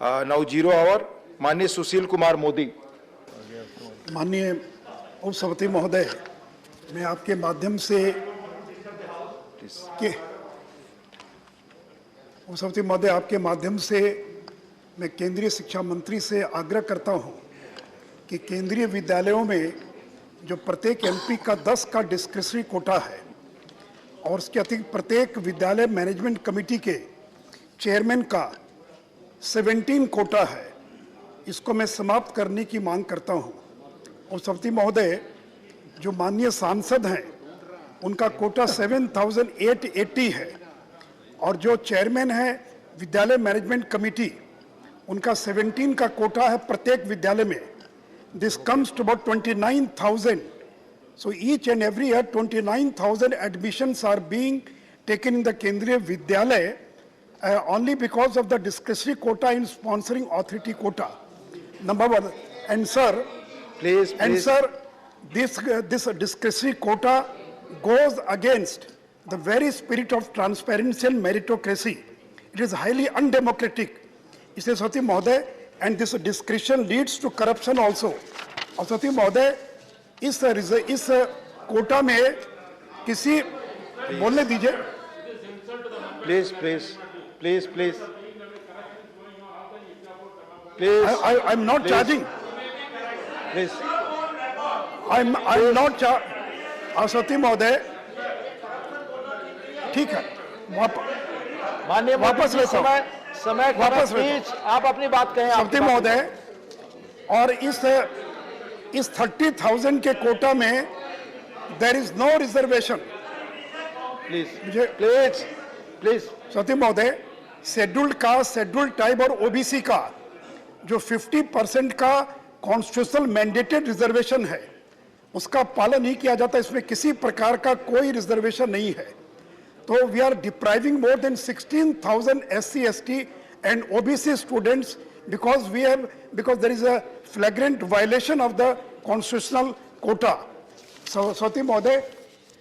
Now 0 our माननीय सुशील कुमार मोदी। माननीय उपसभापति महोदय, मैं आपके माध्यम से उपसभापति महोदय, आपके माध्यम से मैं केंद्रीय शिक्षा मंत्री से आग्रह करता हूं कि केंद्रीय विद्यालयों में जो प्रत्येक एमपी का 10 का डिस्क्रिशनरी कोटा है और उसके अतिरिक्त प्रत्येक विद्यालय मैनेजमेंट कमेटी के चेयरमैन का 17 कोटा है, इसको मैं समाप्त करने की मांग करता हूं। उपसभापति महोदय, जो माननीय सांसद हैं उनका कोटा 7,880 है और जो चेयरमैन है विद्यालय मैनेजमेंट कमेटी उनका 17 का कोटा है प्रत्येक विद्यालय में। This comes to about 29,000. So each and every year 29,000 admissions are being taken in the Kendriya Vidyalaya only because of the discretionary quota in sponsoring authority quota. Number one. And sir, sir, this discretionary quota goes against the very spirit of transparency and meritocracy. It is highly undemocratic. इसलिए सती महोदय, and this discretion leads to corruption also. और सती महोदय, इस कोटा में किसी बोलने दीजिए। Please I am not charging. Please I'm not सती महोदय, ठीक है, माननीय वापस लेता हूं। समय वापस प्लीज आप अपनी बात कहें। सती महोदय, और इस 30,000 के कोटा में there is no reservation. Please Sati महोदय, शेड्यूल्ड कास्ट, शेड्यूल्ड ट्राइब और ओबीसी का जो 50% का कॉन्स्टिट्यूशनल मैंडेटेड रिजर्वेशन है उसका पालन नहीं किया जाता। इसमें किसी प्रकार का कोई रिजर्वेशन नहीं है। तो we are depriving more than 16,000 SC, ST and OBC students because there is a flagrant violation of the constitutional quota. So सती महोदय,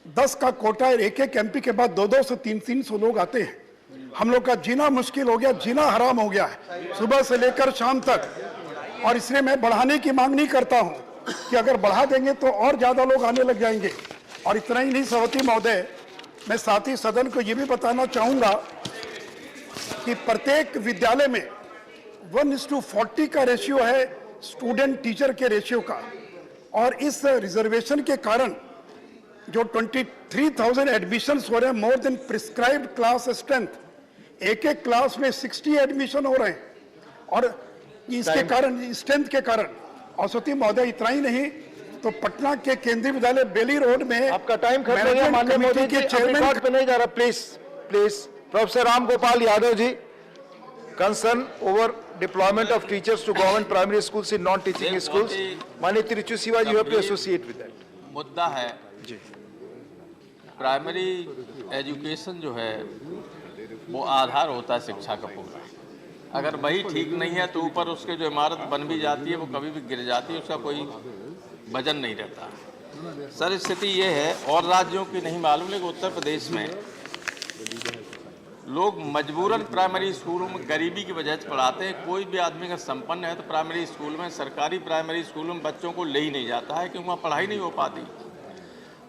10 का कोटा, एक एमपी के बाद 200 से 300 लोग आते हैं। हम लोग का जीना मुश्किल हो गया, जीना हराम हो गया है सुबह से लेकर शाम तक। और इसलिए मैं बढ़ाने की मांग नहीं करता हूं कि अगर बढ़ा देंगे तो और ज्यादा लोग आने लग जाएंगे। और इतना ही नहीं सभापति महोदय, मैं साथ ही सदन को यह भी बताना चाहूंगा कि प्रत्येक विद्यालय में 1:40 का रेशियो है स्टूडेंट टीचर के रेशियो का। और इस रिजर्वेशन के कारण जो 23,000 एडमिशंस हो रहे हैं, more than prescribed class strength, एक क्लास में 60 एडमिशन हो रहे हैं। और इसके कारण, स्ट्रेंथ के कारण। और सती महोदय, इतना ही नहीं तो पटना के केंद्रीय विद्यालय बेली रोड में आपका टाइम खत्म हो गया। माननीय मोदी जी, चेयरमैन पे नहीं जा रहा। Please professor Ram Gopal Yadav ji, concern over deployment of teachers to government primary schools in non teaching schools. माननीय Tiruchi Shivaji, you have to associate with that. मुद्दा है जी, प्राइमरी एजुकेशन जो है वो आधार होता है शिक्षा का पूरा। अगर वही ठीक नहीं है तो ऊपर उसके जो इमारत बन भी जाती है वो कभी भी गिर जाती है, उसका कोई वजन नहीं रहता। सर, स्थिति ये है, और राज्यों की नहीं मालूम, लेकिन उत्तर प्रदेश में लोग मजबूरन प्राइमरी स्कूलों में गरीबी की वजह से पढ़ाते हैं। कोई भी आदमी अगर संपन्न है तो प्राइमरी स्कूल में, सरकारी प्राइमरी स्कूलों में बच्चों को ले ही नहीं जाता है क्योंकि वहाँ पढ़ाई नहीं हो पाती।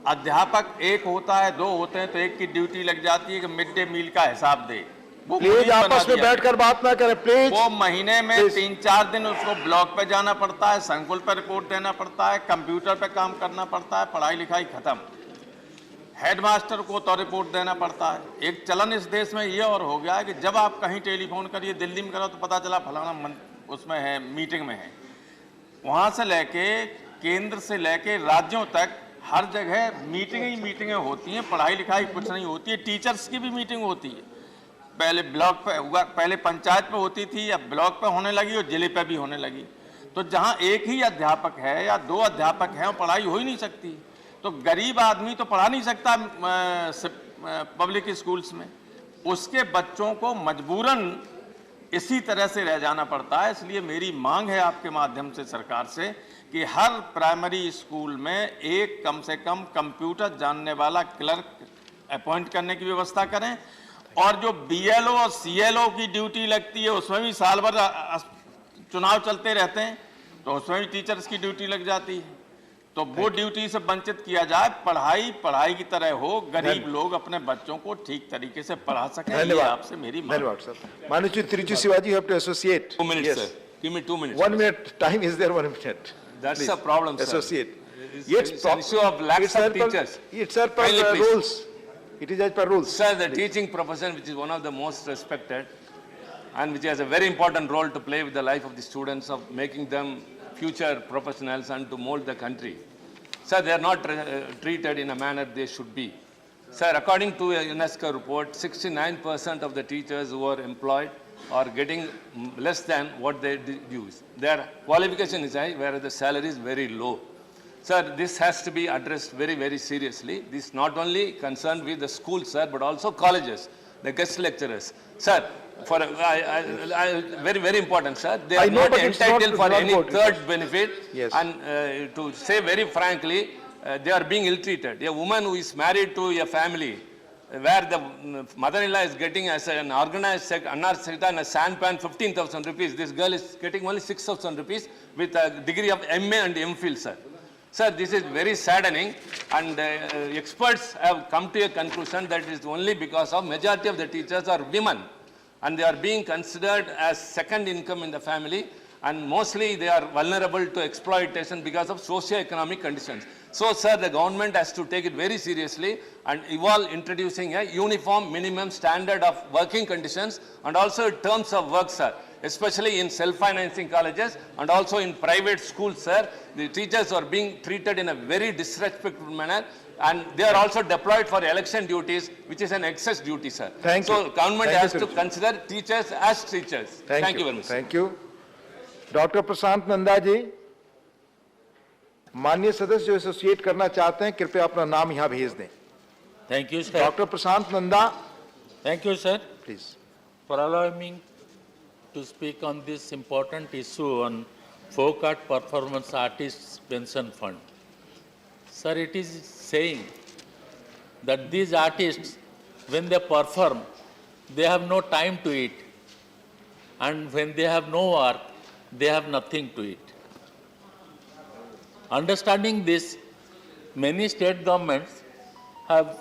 अध्यापक एक होता है, दो होते हैं तो एक की ड्यूटी लग जाती है कि मिड डे मील का हिसाब दे। वो प्लीज आपस में बैठकर बात ना करें। प्लीज, वो महीने में 3-4 दिन उसको ब्लॉक पे जाना पड़ता है, संकुल पे रिपोर्ट देना पड़ता है, कंप्यूटर पे काम करना पड़ता है, पढ़ाई लिखाई खत्म। हेडमास्टर को तो रिपोर्ट देना पड़ता है। एक चलन इस देश में ये और हो गया है कि जब आप कहीं टेलीफोन करिए, दिल्ली में करो तो पता चला फलाना उसमें है, मीटिंग में है। वहाँ से लेके केंद्र से लेके राज्यों तक हर जगह मीटिंगें होती हैं, पढ़ाई लिखाई कुछ नहीं होती है। टीचर्स की भी मीटिंग होती है। पहले ब्लॉक पे हुआ, पहले पंचायत पे होती थी, अब ब्लॉक पे होने लगी और जिले पे भी होने लगी। तो जहाँ एक ही अध्यापक है या 2 अध्यापक हैं, पढ़ाई हो ही नहीं सकती। तो गरीब आदमी तो पढ़ा नहीं सकता पब्लिक स्कूल्स में, उसके बच्चों को मजबूरन इसी तरह से रह जाना पड़ता है। इसलिए मेरी मांग है आपके माध्यम से सरकार से कि हर प्राइमरी स्कूल में एक कम से कम कंप्यूटर जानने वाला क्लर्क अपॉइंट करने की व्यवस्था करें। और जो बीएलओ और सीएलओ की ड्यूटी लगती है उसमें भी साल भर चुनाव चलते रहते हैं, तो उसमें भी टीचर्स की ड्यूटी लग जाती है। तो वो ड्यूटी से वंचित किया जाए, पढ़ाई पढ़ाई की तरह हो, गरीब लोग अपने बच्चों को ठीक तरीके से पढ़ा सकें। ये धन्यवाद आपसे मेरी मांग है। धन्यवाद सर। माननीय Tiruchi Shivaji, you have to associate. 2 minutes, Yes. sir. Give me 2 minutes. 1 minute time is there, 1 minute. That's Please. the problem, sir. Associate. It's an issue of lack It's of as per- teachers. It's as per Kindly, please. rules. It is as per rules. Sir, the teaching profession, which is one of the most respected and which has a very important role to play with the life of the students, of making them future professionals and to mold the country. Sir, they are not treated in a manner they should be. Sir, according to a UNESCO report, 69% of the teachers who are employed are getting less than what they use. Their qualification is high, whereas the salary is very low. Sir, this has to be addressed very, very seriously. This is not only concerned with the schools, sir, but also colleges, the guest lecturers. Sir, for very, very important, sir. They I are know, not but it's not- entitled it's for not any about it. third benefit. Yes. And to say very frankly, they are being ill-treated. A woman who is married to a family where the mother-in-law is getting as an organized Anarchita and a sampan 15,000 rupees. This girl is getting only 6,000 rupees with a degree of MA and MPhil, sir. Sir, this is very saddening, and experts have come to a conclusion that it is only because of majority of the teachers are women, and they are being considered as second income in the family, and mostly they are vulnerable to exploitation because of socio-economic conditions. So, sir, the government has to take it very seriously and evolve introducing a uniform minimum standard of working conditions and also in terms of work, sir, especially in self-financing colleges and also in private schools, sir. The teachers are being treated in a very disrespectful manner, and they are also deployed for election duties, which is an excess duty, sir. Thank you. So, government Thank has you, to Tiruchi. consider teachers as teachers. Thank you very much. Thank you. Doctor Prashant Nanda ji, माननीय सदस्य जो associate करना चाहते हैं, कृपया अपना नाम यहाँ भेज दें। Thank you, sir. Doctor Prashant Nanda, Thank you, sir, please. for allowing me to speak on this important issue on folk art performance artists pension fund. Sir, it is saying that these artists, when they perform, they have no time to eat. And when they have no work, they have nothing to eat. Understanding this, many state governments have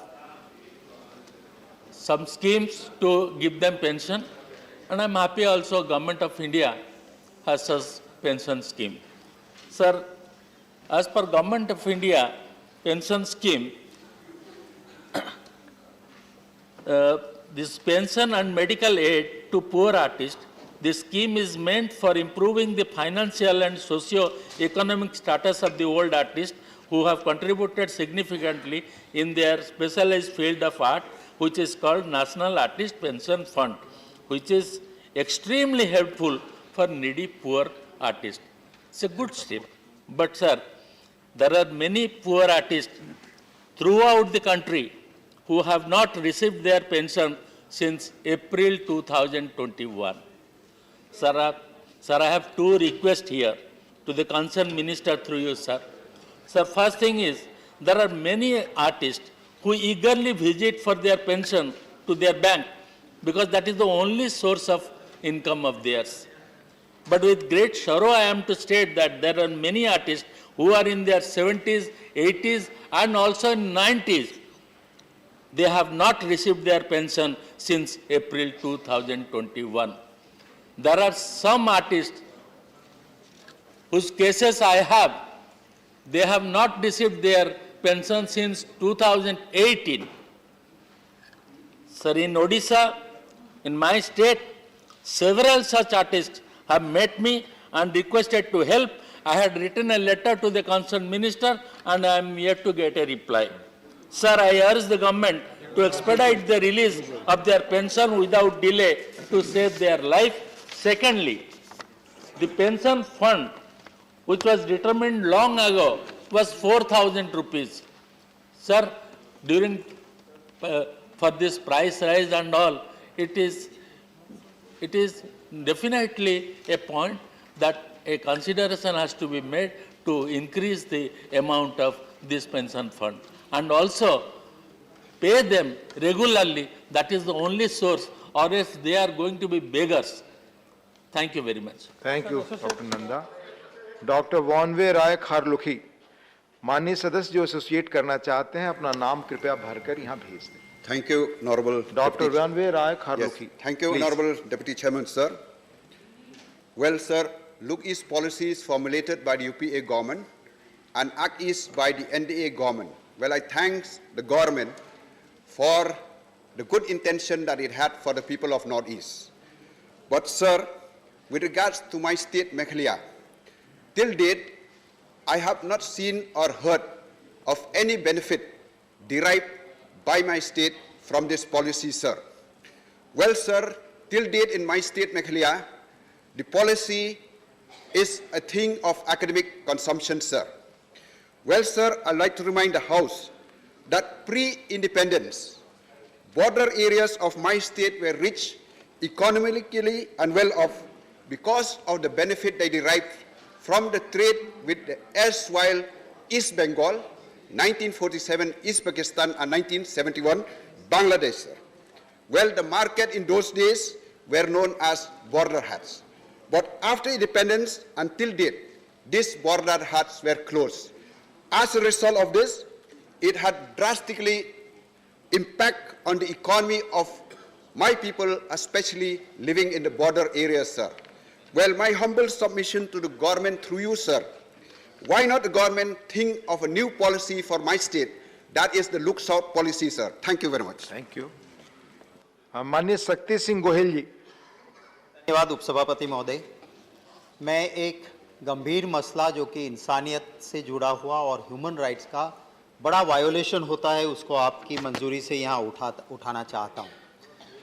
some schemes to give them pension, and I'm happy also Government of India has such pension scheme. Sir, as per Government of India pension scheme, this pension and medical aid to poor artists, this scheme is meant for improving the financial and socio-economic status of the old artists who have contributed significantly in their specialized field of art, which is called National Artist Pension Fund, which is extremely helpful for needy poor artists. It's a good step. But sir, there are many poor artists throughout the country who have not received their pension since April 2021. Sir, I have two requests here to the concerned minister through you, sir. Sir, first thing is, there are many artists who eagerly visit for their pension to their bank because that is the only source of income of theirs. But with great sorrow, I am to state that there are many artists who are in their 70s, 80s, and also in 90s. They have not received their pension since April 2021. There are some artists whose cases I have, they have not received their pension since 2018. Sir, in Odisha, in my state, several such artists have met me and requested to help. I had written a letter to the concerned minister and I am yet to get a reply. Sir, I urge the government to expedite the release of their pension without delay to save their life. Secondly, the pension fund, which was determined long ago, was 4,000 rupees. Sir, during for this price rise and all, it is definitely a point that a consideration has to be made to increase the amount of this pension fund. And also, pay them regularly. That is the only source, or else they are going to be beggars. Thank you very much. Thank you, Dr. Nanda. Dr. Wanve राय खारलुखी, माननीय सदस्य जो associate करना चाहते हैं अपना नाम कृपया भरकर यहाँ भेज दें. Thank you, Honorable Dr. Deputy- Wanve Rai Yes, खारलुखी. thank you, Please. Honorable Deputy Chairman, sir. Well, sir, Look East policy is formulated by the UPA government and Act East by the NDA government. Well, I thank the government for the good intention that it had for the people of Northeast. But, sir, with regards to my state, Meghalaya, till date, I have not seen or heard of any benefit derived by my state from this policy, sir. Well, sir, till date in my state, Meghalaya, the policy is a thing of academic consumption, sir. Well, sir, I'd like to remind the House that pre-independence, border areas of my state were rich economically and well off because of the benefit they derived from the trade with the erstwhile East Bengal, 1947 East Pakistan and 1971 Bangladesh, sir. Well, the market in those days were known as border huts. But after independence until date, these border huts were closed. As a result of this, it had drastically impact on the economy of my people, especially living in the border areas, sir. Well, my humble submission to the government through you, sir, why not the government think of a new policy for my state? That is the Look South policy, sir. Thank you very much. Thank you. माननीय शक्ति सिंह गोहिल जी. धन्यवाद उपसभापति महोदय. मैं एक गंभीर मसला जो कि इंसानियत से जुड़ा हुआ और ह्यूमन राइट्स का बड़ा वायोलेशन होता है उसको आपकी मंजूरी से यहाँ उठाना चाहता हूँ.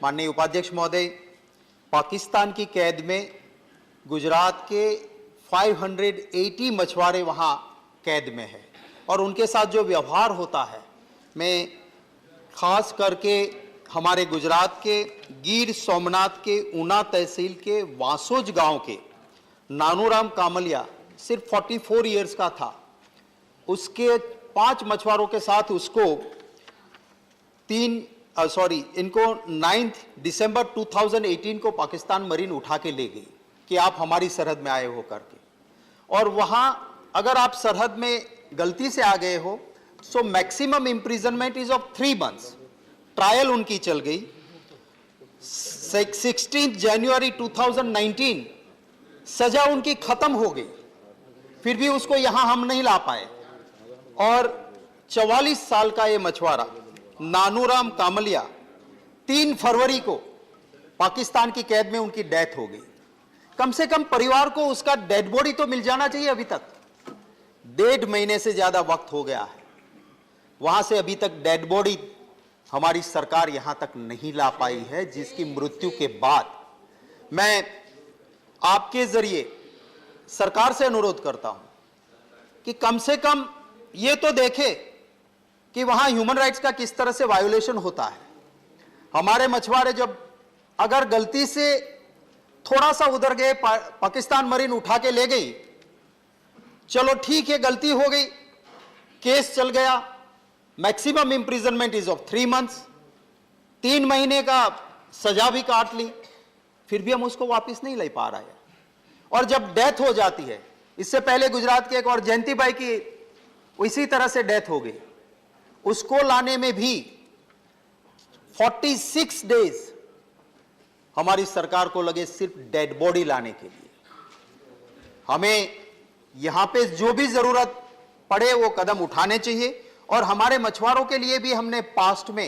माननीय उपाध्यक्ष महोदय, पाकिस्तान की कैद में गुजरात के 580 मछुआरे वहाँ कैद में हैं और उनके साथ जो व्यवहार होता है, मैं खास करके हमारे गुजरात के गिर सोमनाथ के ऊना तहसील के वासोज गांव के नानूराम कामलिया सिर्फ 44 इयर्स का था. उसके 5 मछुआरों के साथ उसको इनको 9 दिसंबर 2018 को पाकिस्तान मरीन उठा के ले गई कि आप हमारी सरहद में आए हो करके. और वहां अगर आप सरहद में गलती से आ गए हो so maximum imprisonment is of 3 months. Trial उनकी चल गई. 16 जनवरी 2019 सजा उनकी खत्म हो गई, फिर भी उसको यहां हम नहीं ला पाए. और 44 साल का ये मछुआरा नानूराम कामलिया 3 फरवरी को पाकिस्तान की कैद में उनकी डेथ हो गई. कम से कम परिवार को उसका डेड बॉडी तो मिल जाना चाहिए. अभी तक 1.5 महीने से ज्यादा वक्त हो गया है. वहां से अभी तक डेड बॉडी हमारी सरकार यहां तक नहीं ला पाई है, जिसकी मृत्यु के बाद मैं आपके जरिए सरकार से अनुरोध करता हूं कि कम से कम ये तो देखे कि वहां ह्यूमन राइट्स का किस तरह से वायोलेशन होता है. हमारे मछुआरे जब अगर गलती से थोड़ा सा उधर गए, पाकिस्तान मरीन उठा के ले गई, चलो ठीक है, गलती हो गई, केस चल गया, maximum imprisonment is of 3 months, 3 महीने का सजा भी काट ली, फिर भी हम उसको वापस नहीं ले पा रहे हैं. और जब डेथ हो जाती है, इससे पहले गुजरात के एक और जयंती बाई की इसी तरह से डेथ हो गई, उसको लाने में भी 46 डेज हमारी सरकार को लगे सिर्फ डेड बॉडी लाने के लिए. हमें यहां पे जो भी जरूरत पड़े वो कदम उठाने चाहिए. और हमारे मछुआरों के लिए भी हमने पास्ट में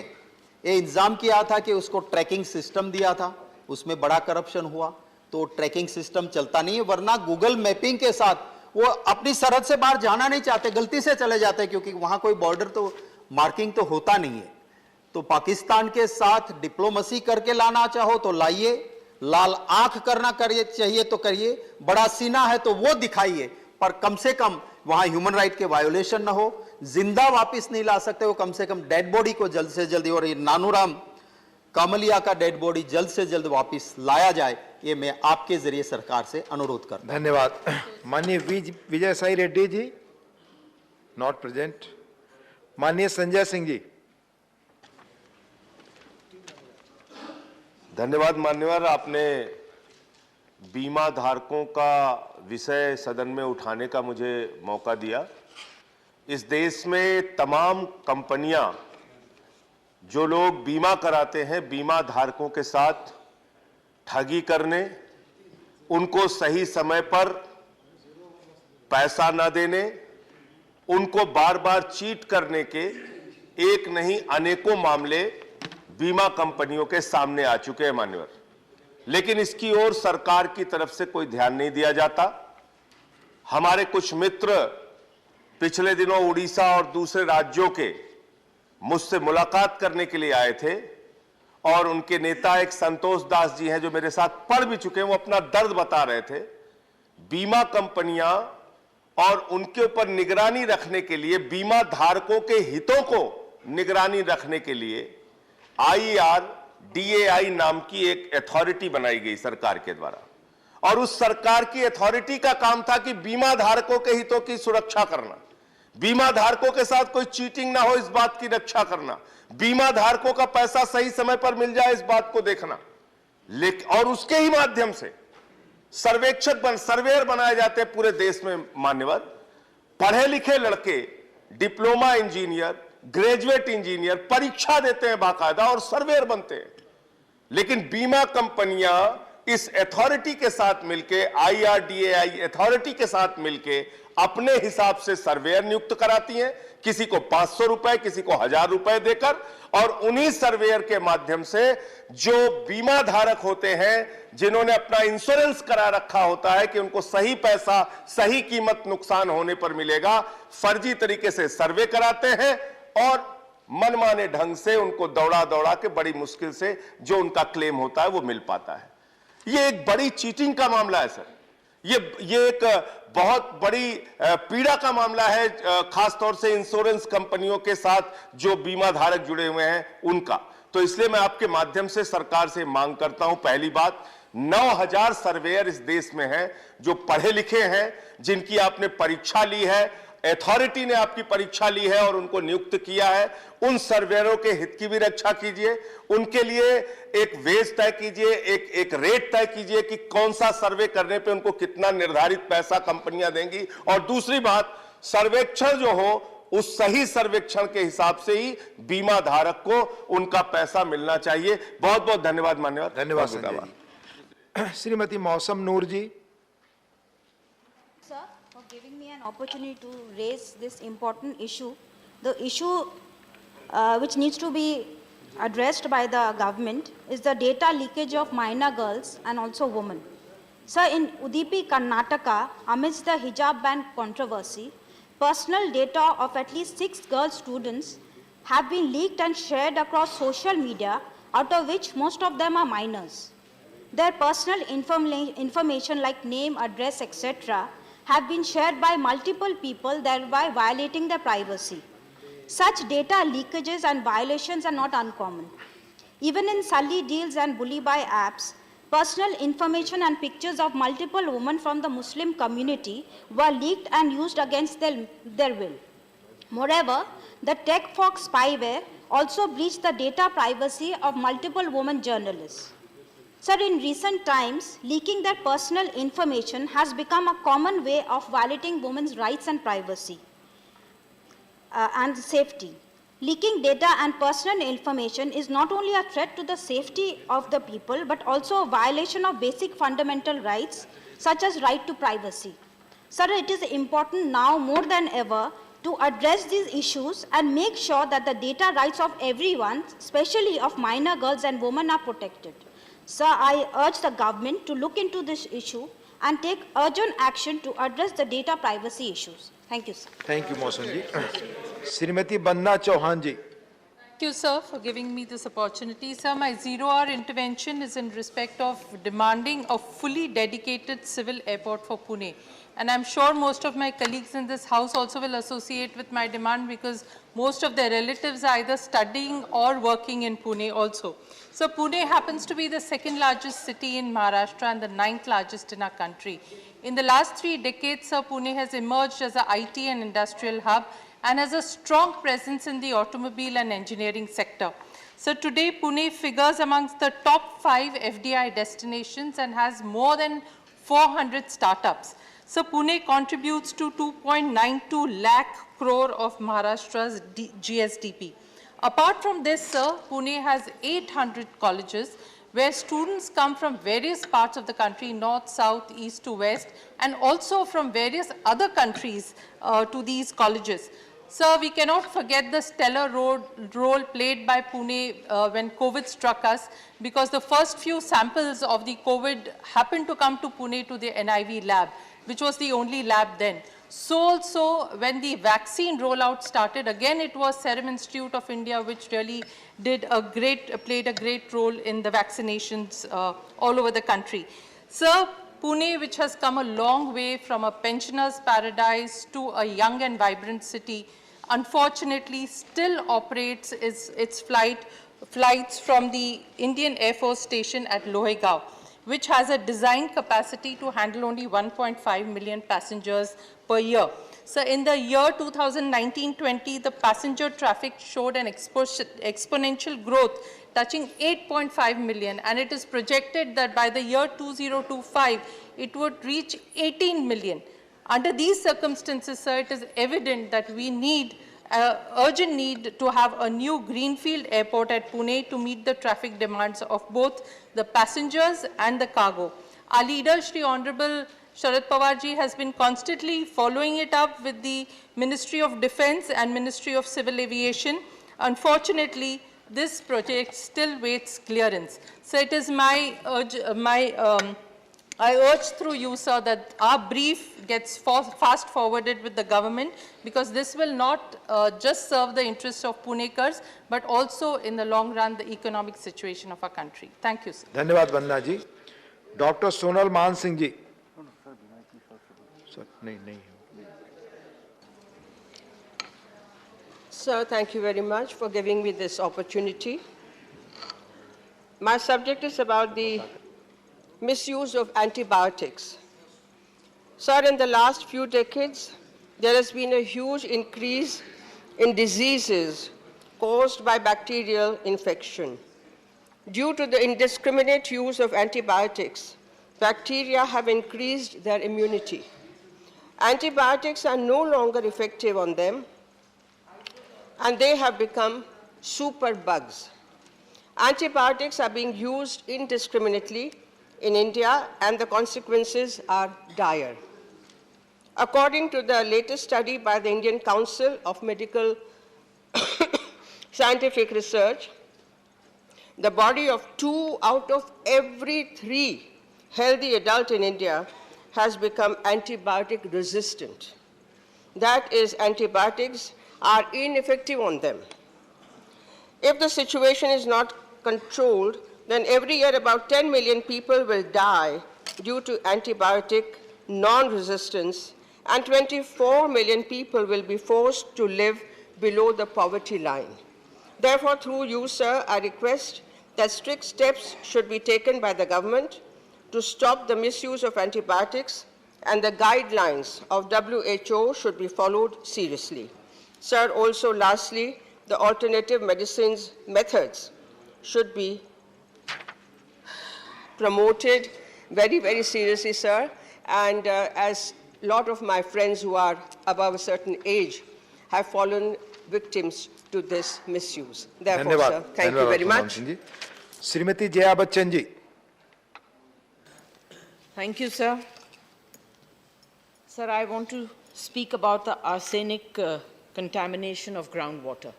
ये इंतजाम किया था कि उसको ट्रैकिंग सिस्टम दिया था, उसमें बड़ा करप्शन हुआ, तो ट्रैकिंग सिस्टम चलता नहीं है. वरना गूगल मैपिंग के साथ वो अपनी सरहद से बाहर जाना नहीं चाहते, गलती से चले जाते, क्योंकि वहां कोई बॉर्डर तो मार्किंग तो होता नहीं है. तो पाकिस्तान के साथ डिप्लोमेसी करके लाना चाहो तो लाइए, लाल आंख करना करिए चाहिए तो करिए, बड़ा सीना है तो वो दिखाइए, पर कम से कम वहां ह्यूमन राइट के वायोलेशन ना हो. जिंदा वापस नहीं ला सकते हो, कम से कम डेड बॉडी को जल्द से जल्द, और ये नानूराम कामलिया का डेड बॉडी जल्द से जल्द वापस लाया जाए, ये मैं आपके जरिए सरकार से अनुरोध करता हूं. धन्यवाद. माननीय विजय साई रेड्डी जी, नॉट प्रेजेंट. माननीय संजय सिंह जी. धन्यवाद मान्यवर, आपने बीमा धारकों का विषय सदन में उठाने का मुझे मौका दिया। इस देश में तमाम कंपनियां जो लोग बीमा कराते हैं, बीमा धारकों के साथ ठगी करने, उनको सही समय पर पैसा न देने, उनको बार बार चीट करने के एक नहीं अनेकों मामले बीमा कंपनियों के सामने आ चुके हैं मान्यवर। लेकिन इसकी ओर सरकार की तरफ से कोई ध्यान नहीं दिया जाता। हमारे कुछ मित्र पिछले दिनों उड़ीसा और दूसरे राज्यों के मुझसे मुलाकात करने के लिए आए थे और उनके नेता एक संतोष दास जी हैं जो मेरे साथ पढ़ भी चुके हैं, वो अपना दर्द बता रहे थे। बीमा कंपनियां और उनके ऊपर निगरानी रखने के लिए, बीमा धारकों के हितों को निगरानी रखने के लिए IRDAI नाम की एक अथॉरिटी बनाई गई सरकार के द्वारा, और उस सरकार की अथॉरिटी का काम था कि बीमा धारकों के हितों की सुरक्षा करना, बीमा धारकों के साथ कोई चीटिंग ना हो इस बात की रक्षा करना, बीमा धारकों का पैसा सही समय पर मिल जाए इस बात को देखना। लेकिन और उसके ही माध्यम से सर्वेयर बनाए जाते हैं पूरे देश में मान्यवर। पढ़े लिखे लड़के डिप्लोमा इंजीनियर, ग्रेजुएट इंजीनियर परीक्षा देते हैं बाकायदा और सर्वेयर बनते हैं। लेकिन बीमा कंपनियां इस अथॉरिटी के साथ मिलके, IRDAI अथॉरिटी के साथ मिलके अपने हिसाब से सर्वेयर नियुक्त कराती हैं, किसी को 500 रुपए, किसी को 1000 रुपए देकर, और उन्हीं सर्वेयर के माध्यम से जो बीमा धारक होते हैं, जिन्होंने अपना इंश्योरेंस करा रखा होता है कि उनको सही पैसा सही कीमत नुकसान होने पर मिलेगा, फर्जी तरीके से सर्वे कराते हैं और मनमाने ढंग से उनको दौड़ा दौड़ा के बड़ी मुश्किल से जो उनका क्लेम होता है वो मिल पाता है। ये एक बड़ी चीटिंग का मामला है सर। ये एक बहुत बड़ी पीड़ा का मामला है, खासतौर से इंश्योरेंस कंपनियों के साथ जो बीमा धारक जुड़े हुए हैं उनका। तो इसलिए मैं आपके माध्यम से सरकार से मांग करता हूं, पहली बात, 9000 सर्वेयर इस देश में हैं जो पढ़े लिखे हैं, जिनकी आपने परीक्षा ली है, अथॉरिटी ने आपकी परीक्षा ली है और उनको नियुक्त किया है। उन सर्वेयरों के हित की भी रक्षा कीजिए, उनके लिए एक वेज तय कीजिए, एक रेट तय कीजिए कि कौन सा सर्वे करने पे उनको कितना निर्धारित पैसा कंपनियां देंगी। और दूसरी बात, सर्वेक्षण जो हो उस सही सर्वेक्षण के हिसाब से ही बीमा धारक को उनका पैसा मिलना चाहिए। बहुत बहुत धन्यवाद मान्यवर। धन्यवाद संजय जी। श्रीमती मौसम नूर जी। Sir, for giving me an opportunity to raise this important issue. The issue which needs to be addressed by the government is the data leakage of minor girls and also women. Sir, in Udupi, Karnataka, amidst the hijab ban controversy, personal data of at least 6 girl students have been leaked and shared across social media, out of which most of them are minors. Their personal information like name, address, etc. have been shared by multiple people, thereby violating their privacy. Such data leakages and violations are not uncommon. Even in Sully deals and bully buy apps, personal information and pictures of multiple women from the Muslim community were leaked and used against their will. Moreover, the TechFox spyware also breached the data privacy of multiple women journalists. Sir, in recent times, leaking their personal information has become a common way of violating women's rights and privacy and safety. Leaking data and personal information is not only a threat to the safety of the people, but also a violation of basic fundamental rights, such as right to privacy. Sir, it is important now more than ever to address these issues and make sure that the data rights of everyone, especially of minor girls and women, are protected. Sir, I urge the government to look into this issue and take urgent action to address the data privacy issues. Thank you, sir. Thank you, Mausan ji. Srimati Banna Chauhan ji. Thank you, sir, for giving me this opportunity. Sir, my zero-hour intervention is in respect of demanding a fully dedicated civil airport for Pune. And I'm sure most of my colleagues in this house also will associate with my demand, because most of their relatives are either studying or working in Pune also. So Pune happens to be the second largest city in Maharashtra and the 9th largest in our country. In the last 3 decades, sir, Pune has emerged as an IT and industrial hub and has a strong presence in the automobile and engineering sector. So today Pune figures amongst the top 5 FDI destinations and has more than 400 startups. So Pune contributes to 2.92 lakh crore of Maharashtra's GSDP. Apart from this, sir, Pune has 800 colleges where students come from various parts of the country, north, south, east to west, and also from various other countries to these colleges. Sir, we cannot forget the stellar role played by Pune when COVID struck us, because the first few samples of the COVID happened to come to Pune to the NIV lab, which was the only lab then. So also, when the vaccine rollout started, again it was Serum Institute of India which really played a great role in the vaccinations all over the country. Sir, Pune, which has come a long way from a pensioner's paradise to a young and vibrant city, unfortunately still operates its flights from the Indian Air Force Station at Lohegao, which has a design capacity to handle only 1.5 million passengers per year. So in the year 2019-20, the passenger traffic showed an exponential growth touching 8.5 million, and it is projected that by the year 2025, it would reach 18 million. Under these circumstances, sir, it is evident that we need urgent need to have a new greenfield airport at Pune to meet the traffic demands of both the passengers and the cargo. Our leader, Shri Honorable Sharad Pawar ji, has been constantly following it up with the Ministry of Defence and Ministry of Civil Aviation. Unfortunately, this project still waits clearance. So it is I urge through you, sir, that our brief gets fast forwarded with the government, because this will not just serve the interests of Punekars, but also in the long run the economic situation of our country. Thank you, sir. धन्यवाद वंदना जी। Doctor Sonal मान सिंह जी। नहीं। Sir, thank you very much for giving me this opportunity. My subject is about the misuse of antibiotics. Sir, in the last few decades, there has been a huge increase in diseases caused by bacterial infection. Due to the indiscriminate use of antibiotics, bacteria have increased their immunity. Antibiotics are no longer effective on them, and they have become superbugs. Antibiotics are being used indiscriminately in India, and the consequences are dire. According to the latest study by the Indian Council of Medical Scientific Research, the body of 2 out of every 3 healthy adults in India has become antibiotic resistant. That is, antibiotics are ineffective on them. If the situation is not controlled, then every year about 10 million people will die due to antibiotic non-resistance, and 24 million people will be forced to live below the poverty line. Therefore, through you, sir, I request that strict steps should be taken by the government to stop the misuse of antibiotics, and the guidelines of WHO should be followed seriously. Sir, also lastly, the alternative medicines methods should be promoted very, very seriously, sir. And as a lot of my friends who are above a certain age have fallen victims to this misuse. Therefore, sir, thank you very much. Shrimati Jaya Bachchan ji. Thank you, sir. Sir, I want to speak about the arsenic contamination of groundwater.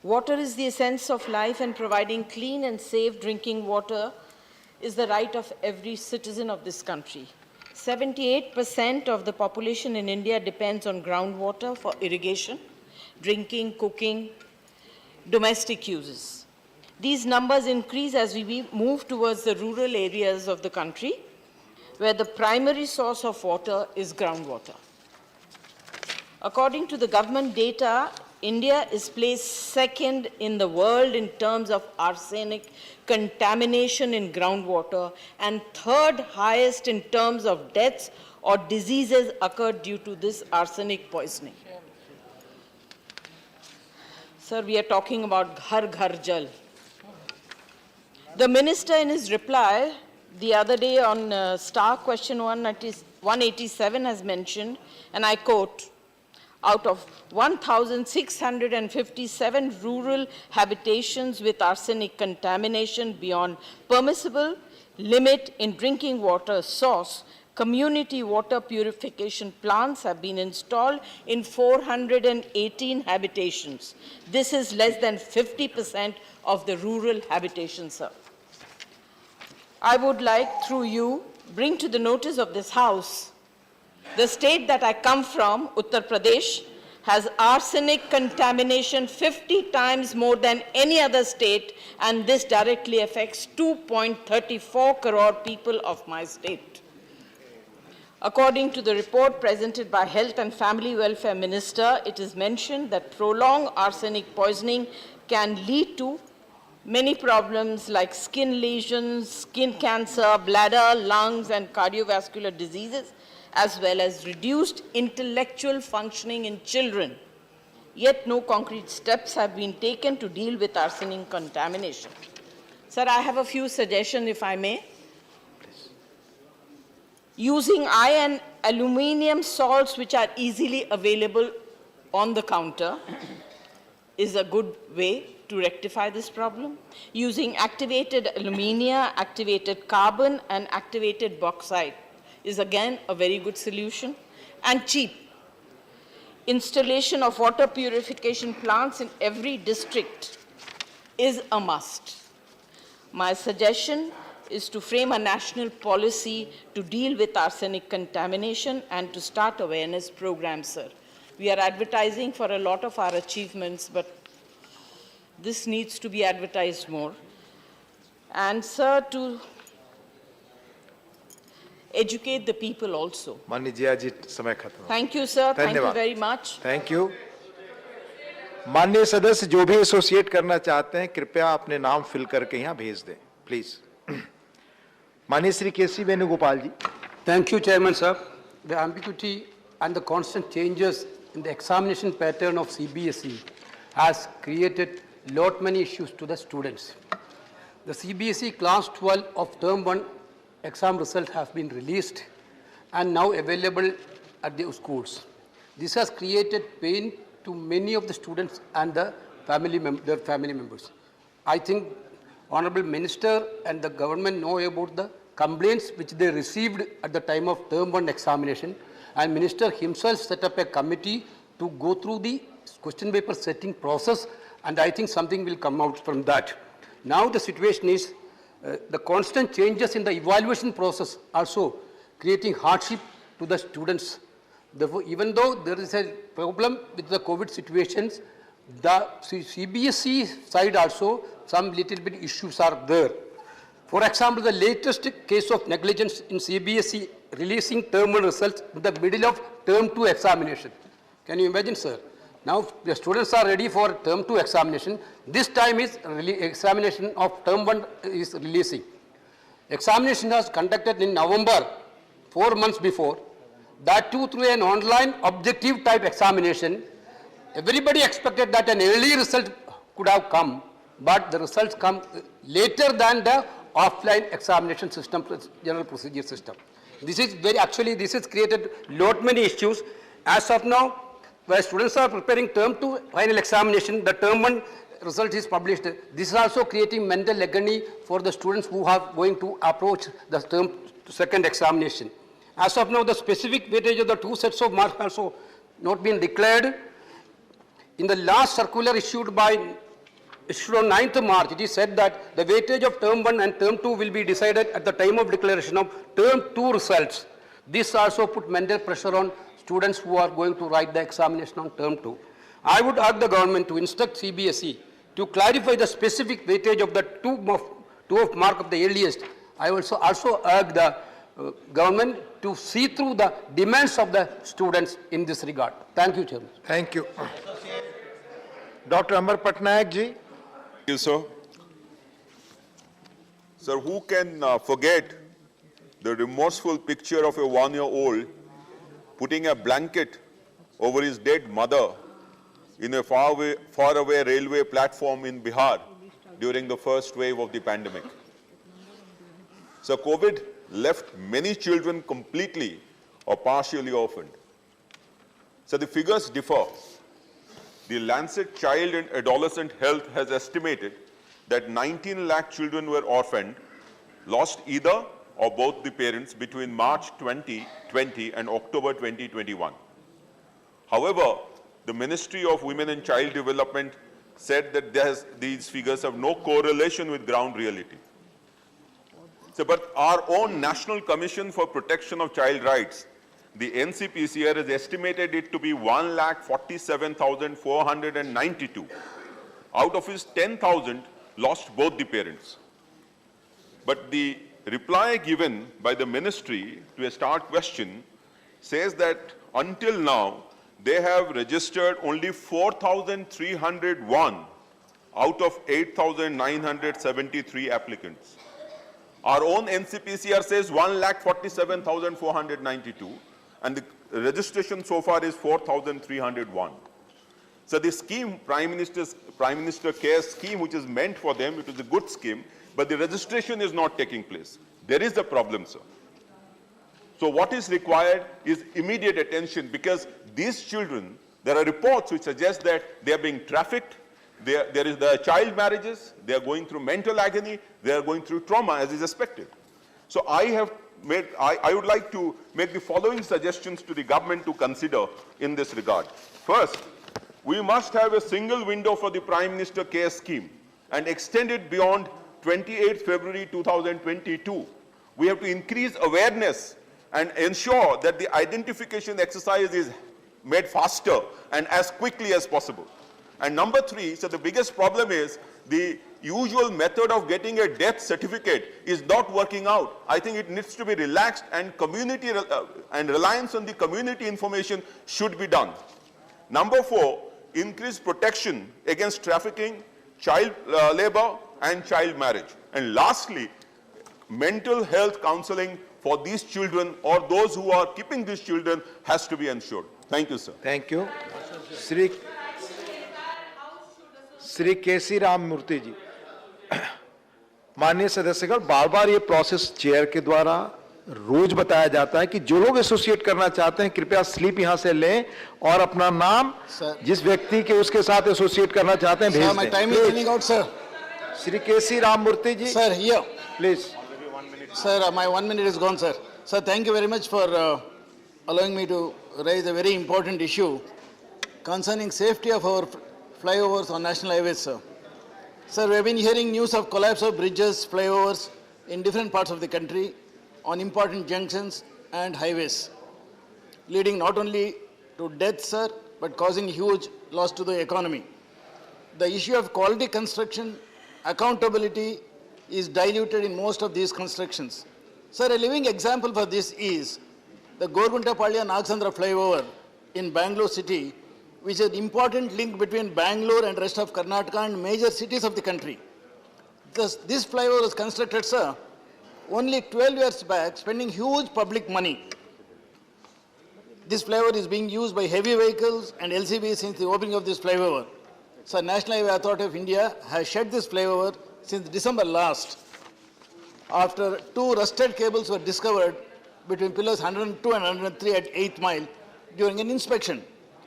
Water is the essence of life, and providing clean and safe drinking water is the right of every citizen of this country. 78% of the population in India depends on groundwater for irrigation, drinking, cooking, domestic uses. These numbers increase as we move towards the rural areas of the country, where the primary source of water is groundwater. According to the government data, India is placed second in the world in terms of arsenic contamination in groundwater, and third highest in terms of deaths or diseases occurred due to this arsenic poisoning. Sir, we are talking about Ghar Ghar Jal. The minister in his reply the other day on Star question 187 has mentioned, and I quote, out of 1,657 rural habitations with arsenic contamination beyond permissible limit in drinking water source, community water purification plants have been installed in 418 habitations. This is less than 50% of the rural habitations, sir. I would like, through you, bring to the notice of this House, the state that I come from, Uttar Pradesh, has arsenic contamination 50 times more than any other state, and this directly affects 2.34 crore people of my state. According to the report presented by Health and Family Welfare Minister, it is mentioned that prolonged arsenic poisoning can lead to many problems like skin lesions, skin cancer, bladder, lungs, and cardiovascular diseases, as well as reduced intellectual functioning in children. Yet no concrete steps have been taken to deal with arsenic contamination. Sir, I have a few suggestions, if I may. Using iron and aluminium salts which are easily available on the counter is a good way to rectify this problem. Using activated alumina, activated carbon, and activated bauxite is again a very good solution, and cheap. Installation of water purification plants in every district is a must. My suggestion is to frame a national policy to deal with arsenic contamination and to start awareness programs, sir. We are advertising for a lot of our achievements, but this needs to be advertised more. And, sir, to educate the people also. माननीय जिया जी समय खत्म. Thank you, sir. Thank you धन्यवाद. very much. Thank you. माननीय सदस्य जो भी associate करना चाहते हैं कृपया अपने नाम फिल करके यहाँ भेज दें, प्लीज. माननीय श्री केसी वेणुगोपाल जी. Thank you, Chairman, sir. The ambiguity and the constant changes in the examination pattern of CBSE has created lot many issues to the students. The CBSE Class 12 of Term 1 exam results have been released and now available at the schools. This has created pain to many of the students and their family members. I think Honorable Minister and the government know about the complaints which they received at the time of Term 1 examination, and Minister himself set up a committee to go through the question paper setting process, and I think something will come out from that. Now the situation is the constant changes in the evaluation process also creating hardship to the students. Therefore, even though there is a problem with the COVID situations, the CBSE side also some little bit issues are there. For example, the latest case of negligence in CBSE releasing Term 1 results in the middle of Term 2 examination. Can you imagine, sir? Now the students are ready for Term 2 examination. This time is examination of Term 1 is releasing. Examination was conducted in November, 4 months before. That too through an online objective type examination. Everybody expected that an early result could have come, but the results come later than the offline examination system, general procedure system. This is this has created lot many issues. As of now, where students are preparing Term 2 final examination, the Term 1 result is published. This is also creating mental agony for the students who are going to approach the Term 2 examination. As of now, the specific weightage of the two sets of marks also not been declared. In the last circular issued on 9th March, it is said that the weightage of Term 1 and Term 2 will be decided at the time of declaration of Term 2 results. This also put mental pressure on students who are going to write the examination on Term 2. I would urge the government to instruct CBSE to clarify the specific weightage of the two of mark of the earliest. I also urge the government to see through the demands of the students in this regard. Thank you, Chairman. Thank you. Dr. Amar Patnaik ji. Thank you, sir. Sir, who can forget the remorseful picture of a 1-year-old putting a blanket over his dead mother in a far away railway platform in Bihar during the first wave of the pandemic. So COVID left many children completely or partially orphaned. So the figures differ. The Lancet Child and Adolescent Health has estimated that 19 lakh children were orphaned, lost either or both the parents between March 2020 and October 2021. However, the Ministry of Women and Child Development said that these figures have no correlation with ground reality. So, but our own National Commission for Protection of Child Rights, the NCPCR, has estimated it to be 1,47,492. Out of which 10,000 lost both the parents. But the reply given by the ministry to a start question says that until now, they have registered only 4,301 out of 8,973 applicants. Our own NCPCR says 1,47,492, and the registration so far is 4,301. So the scheme, Prime Minister Care scheme, which is meant for them, it is a good scheme, but the registration is not taking place. There is a problem, sir. So what is required is immediate attention, because these children, there are reports which suggest that they are being trafficked, there are child marriages, they are going through mental agony, they are going through trauma as is expected. So I would like to make the following suggestions to the government to consider in this regard. First, we must have a single window for the Prime Minister Care Scheme and extend it beyond 28 February 2022. We have to increase awareness and ensure that the identification exercise is made faster and as quickly as possible. And number three, so the biggest problem is the usual method of getting a death certificate is not working out. I think it needs to be relaxed, and community and reliance on the community information should be done. Number four, increase protection against trafficking, child labor, and child marriage. And lastly, mental health counseling for these children or those who are keeping these children has to be ensured. Thank you, sir. Thank you. Shri K C Ram Murthy जी, माननीय सदस्यगण, बार बार ये process chair के द्वारा रोज बताया जाता है कि जो लोग एसोसिएट करना चाहते हैं कृपया स्लिप यहां से लें और अपना नाम जिस व्यक्ति के उसके साथ एसोसिएट करना चाहते हैं भेज दें। My time is running out, sir. Shri K C Ram Murthy ji, Sir, here. Please. Sir, my 1 minute is gone, sir. Sir, thank you very much for allowing me to raise a very important issue concerning safety of our flyovers on national highways, sir. Sir, we have been hearing news of collapse of bridges, flyovers in different parts of the country on important junctions and highways, leading not only to death, sir, but causing huge loss to the economy. The issue of quality construction, accountability is diluted in most of these constructions. Sir, a living example for this is the Gorguntapalle-Nagsandra flyover in Bangalore city, which is an important link between Bangalore and rest of Karnataka and major cities of the country. This flyover was constructed, sir, only 12 years back, spending huge public money. This flyover is being used by heavy vehicles and LCVs since the opening of this flyover. So National Highway Authority of India has shut this flyover since December last, after 2 rusted cables were discovered between pillars 102 and 103 at 8th mile during an inspection.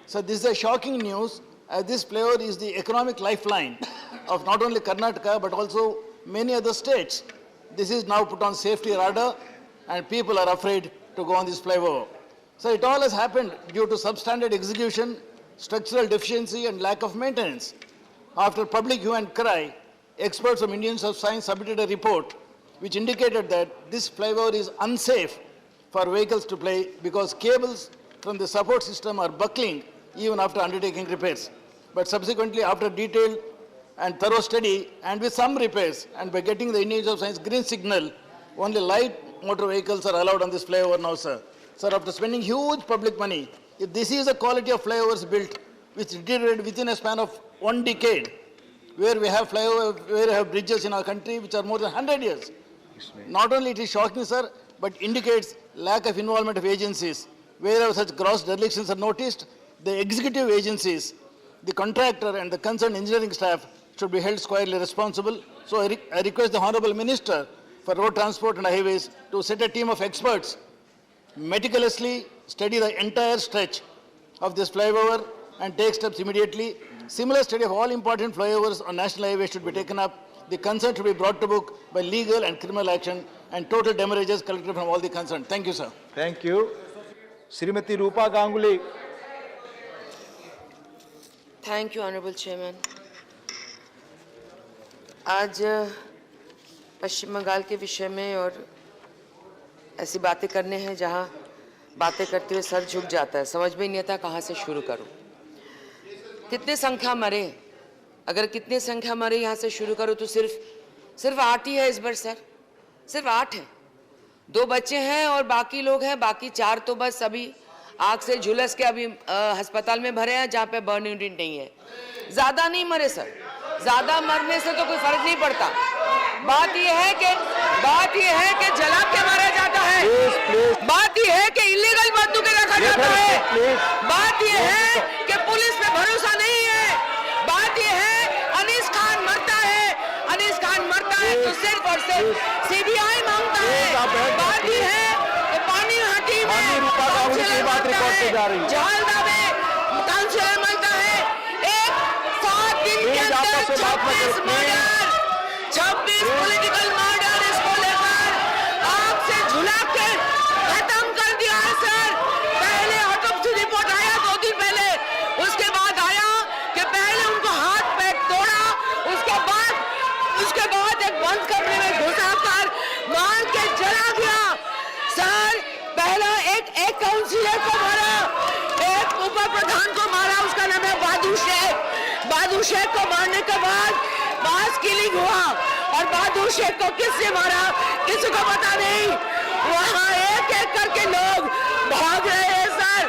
So this is a shocking news, as this flyover is the economic lifeline of not only Karnataka but also many other states. This is now put on safety radar and people are afraid to go on this flyover. So it all has happened due to substandard execution, structural deficiency and lack of maintenance. After public hue and cry, experts from Indians of Science submitted a report which indicated that this flyover is unsafe for vehicles to play because cables from the support system are buckling even after undertaking repairs. But subsequently, after detailed and thorough study and with some repairs, and by getting the Indians of Science green signal, only light motor vehicles are allowed on this flyover now, sir. Sir, after spending huge public money, if this is the quality of flyovers built, which deteriorated within a span of 1 decade, where we have bridges in our country which are more than 100 years. Not only it is shocking, sir, but indicates lack of involvement of agencies. Wherever such gross derelictions are noticed, the executive agencies the contractor and the concerned engineering staff should be held squarely responsible. So I request the Honorable Minister for Road Transport and Highways to set a team of experts, meticulously study the entire stretch of this flyover and take steps immediately. Similar study of all important flyovers on national highways should be taken up. The concern should be brought to book by legal and criminal action and total damages collected from all the concerned. Thank you, sir. Thank you. Srimati Rupa Ganguly. Thank you, Honorable Chairman. आज पश्चिम बंगाल के विषय में और ऐसी बातें करने हैं जहां बातें करते हुए सर झुक जाता है, समझ में नहीं आता कहां से शुरू करूं। कितने संख्या मरे, अगर कितने संख्या मरे यहां से शुरू करूं तो सिर्फ 8 ही है इस बार सर, सिर्फ 8 है। 2 बच्चे हैं और बाकी लोग हैं, बाकी 4 तो बस अभी आग से झुलस के अभी अस्पताल में भरे हैं जहां पे बर्न यूनिट नहीं है। ज्यादा नहीं मरे सर, ज्यादा मरने से तो कोई फर्क नहीं पड़ता। बात यह है कि जला के मारा जाता है, बात यह है कि इलीगल बंदूकें रखा जाता है, बात यह है कि पुलिस पे भरोसा नहीं है, बात यह है अनीस खान मरता है तो सिर्फ और सिर्फ सीबीआई मांगता है। बात यह है कि पानी हाटी में झालदा में काउंसिलर मिलता है, एक 7 दिन के अंदर 26 पॉलिटिकल मर्डर इसको लेकर आग से झुला के खत्म कर दिया है सर। पहले ऑटोप्सी रिपोर्ट आया 2 दिन पहले, उसके बाद आया कि पहले उनको हाथ पैर तोड़ा, उसके बाद एक बंद कमरे में घुसाकर मार के जला गया सर। पहला एक काउंसिलर को मारा, एक उप प्रधान को मारा, उसका नाम है बहादुर शेख को मारने के बाद मास किलिंग हुआ और बहादुर शेख को किसने मारा किसी को पता नहीं। वहां एक करके लोग भाग रहे हैं सर,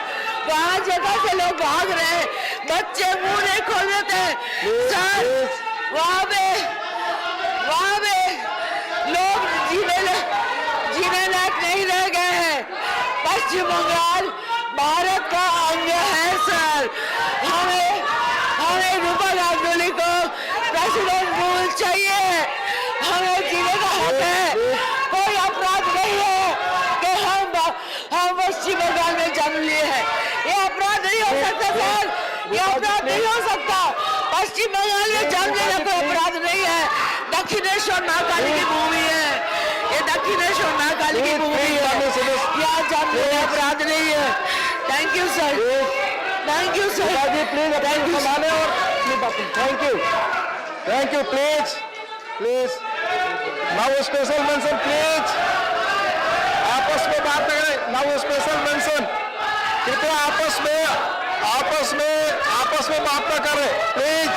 वहां जगह से लोग भाग रहे हैं, बच्चे मुंह नहीं खोल देते सर। वहां पे लोग जीने लायक नहीं रह गए हैं। पश्चिम बंगाल भारत का अंग है सर। हमें रूपा गांगुली को प्रेसिडेंट रूल चाहिए, हमें जीने का हक है। कोई अपराध नहीं है कि हम पश्चिम बंगाल में जन्म लिए हैं, ये अपराध नहीं हो सकता सर, ये अपराध नहीं हो सकता। पश्चिम बंगाल में जन्म लेना कोई अपराध नहीं है, दक्षिणेश्वर महाकाली की भूमि है, ये दक्षिणेश्वर महाकाली की भूमि है, यहाँ जन्म लेना अपराध नहीं है। Thank you sir, thank you sir, thank you, thank you, please now special mention, please आपस में बात करें। नाउ स्पेशल मेंशन, कृपया आपस में बात न करें प्लीज।